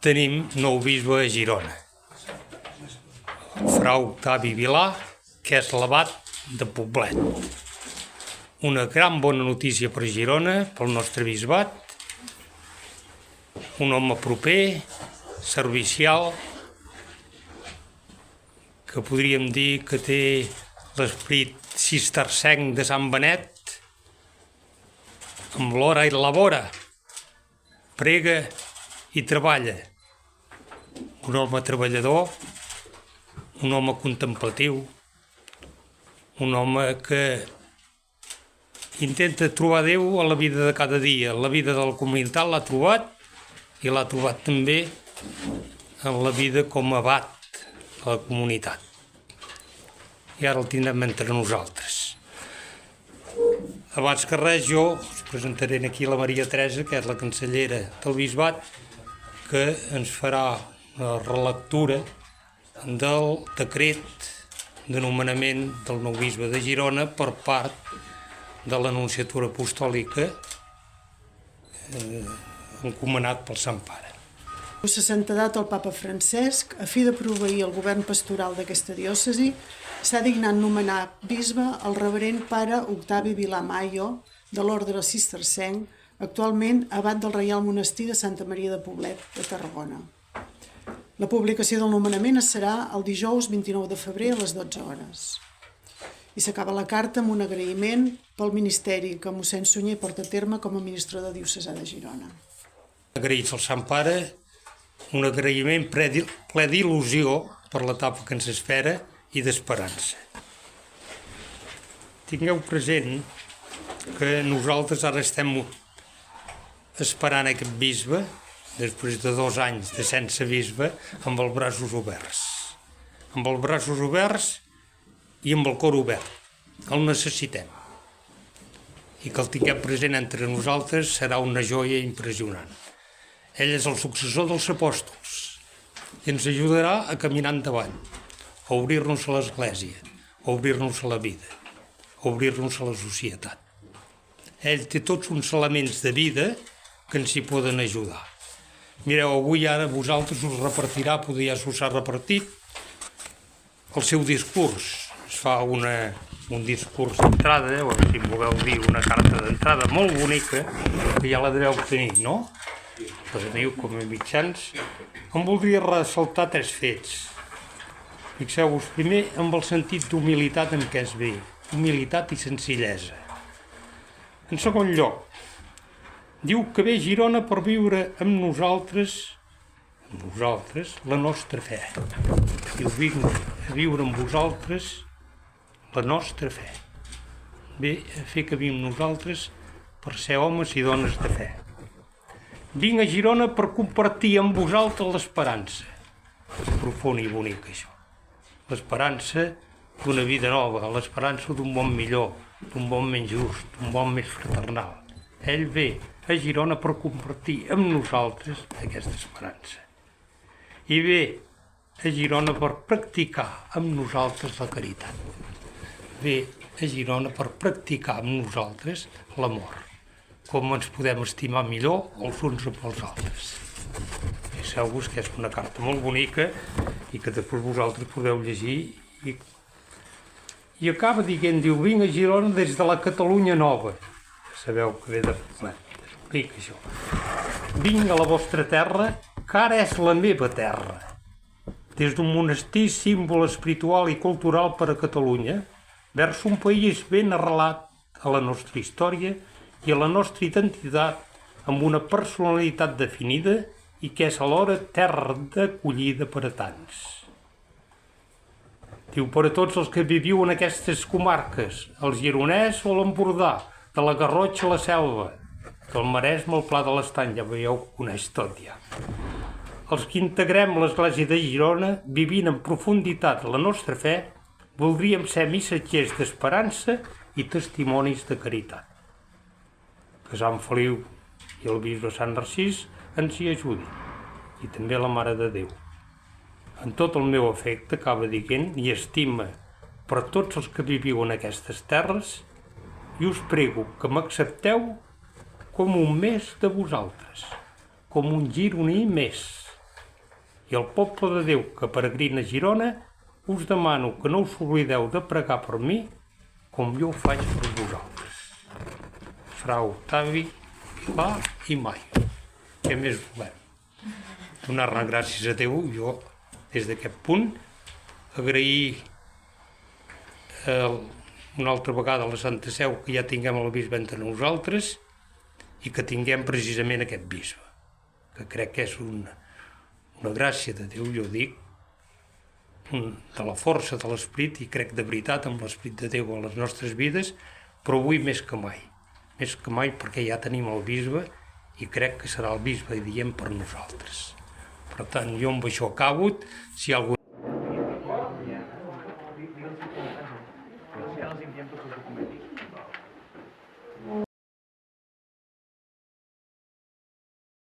Tenim nou bisbe a Girona, Fra Octavi Vilà, que és l'abat de Poblet. Una gran bona notícia per Girona, pel nostre bisbat, un home proper, servicial, que podríem dir que té l'esperit cistercenc de Sant Benet, amb l'hora i la vora, prega i treballa. Un home treballador, un home contemplatiu, un home que intenta trobar Déu a la vida de cada dia. La vida de la comunitat l'ha trobat i l'ha trobat també en la vida com a abat de la comunitat. I ara el tindrem entre nosaltres. Abans que res, jo us presentaré aquí la Maria Teresa, que és la cancellera del bisbat, que ens farà una relectura del decret de nomenament del nou bisbe de Girona per part de l'Anunciatura Apostòlica encomanat pel Sant Pare. S'ha santedat el Papa Francesc, a fi de proveir el govern pastoral d'aquesta diòcesi, s'ha dignat nomenar bisbe el reverend pare Octavi Vilà Mayo, de l'ordre cistercenc, actualment abat del Reial Monestir de Santa Maria de Poblet, de Tarragona. La publicació del nomenament es serà el dijous 29 de febrer a les 12 hores. I s'acaba la carta amb un agraïment pel ministeri que mossèn Sunyer porta a terme com a administrador diocesà de Girona. Agraïts al Sant Pare, un agraïment ple d'il·lusió per l'etapa que ens espera i d'esperança. Tingueu present que nosaltres ara estem esperant aquest bisbe, després de 2 anys de sense bisbe, amb els braços oberts. Amb els braços oberts i amb el cor obert. El necessitem. I que el tinguem present entre nosaltres serà una joia impressionant. Ell és el successor dels apòstols i ens ajudarà a caminar endavant, a obrir-nos a l'Església, a obrir-nos a la vida, a obrir-nos a la societat. Ell té tots uns elements de vida que ens hi poden ajudar. Mireu, avui ara vosaltres us repartirà, potser ja s'us ha repartit, el seu discurs. Es fa un discurs d'entrada, o si voleu dir una carta d'entrada molt bonica, que ja la deveu tenir, no? La teniu com a mitjans. Em voldria ressaltar 3 fets. Fixeu-vos, primer, amb el sentit d'humilitat en què es ve. Humilitat i senzillesa. En segon lloc, diu que ve Girona per viure amb nosaltres, la nostra fe. Diu, vinc a viure amb vosaltres la nostra fe. Ve a fer que vivim nosaltres per ser homes i dones de fe. Vinc a Girona per compartir amb vosaltres l'esperança. Profund i bonic, això. L'esperança d'una vida nova, l'esperança d'un món millor, d'un món menys just, d'un món més fraternal. Ell ve a Girona per compartir amb nosaltres aquesta esperança. I ve a Girona per practicar amb nosaltres la caritat. Ve a Girona per practicar amb nosaltres l'amor. Com ens podem estimar millor els uns amb els altres. Fixeu-vos que és una carta molt bonica i que després vosaltres podeu llegir. I acaba dient, diu, vinc a Girona des de la Catalunya Nova. Sabeu que ve de Poblet. Explica això. Vinc a la vostra terra, que ara és la meva terra. Des d'un monestir símbol espiritual i cultural per a Catalunya, vers un país ben arrelat a la nostra història i a la nostra identitat, amb una personalitat definida i que és alhora terra d'acollida per a tants. Diu, per a tots els que viviu en aquestes comarques, el Gironès o l'Empordà, de la Garrotxa a la Selva, del Maresme al Pla de l'Estany, ja veieu que coneix tot ja. Els que integrem l'Església de Girona, vivint en profunditat la nostra fe, voldríem ser missatgers d'esperança i testimonis de caritat. Que Sant Feliu i el bisbe Sant Narcís ens hi ajudin, i també la Mare de Déu. En tot el meu afecte, acaba dient, i estima per tots els que viviu en aquestes terres, i us prego que m'accepteu com un més de vosaltres, com un gironí més. I el poble de Déu que peregrina a Girona, us demano que no us oblideu de pregar per mi, com jo ho faig per vosaltres. Fra Octavi Vilà i Mayo. Què més volem? Donar-ne gràcies a Déu, jo, des d'aquest punt, agrair una altra vegada a la Santa Seu que ja tinguem el bisbe entre nosaltres i que tinguem precisament aquest bisbe, que crec que és una gràcia de Déu, jo dic, de la força de l'esperit, i crec de veritat amb l'esperit de Déu a les nostres vides, però avui més que mai perquè ja tenim el bisbe i crec que serà el bisbe dient per nosaltres. Per tant, jo amb això acabo. Si hi ha algun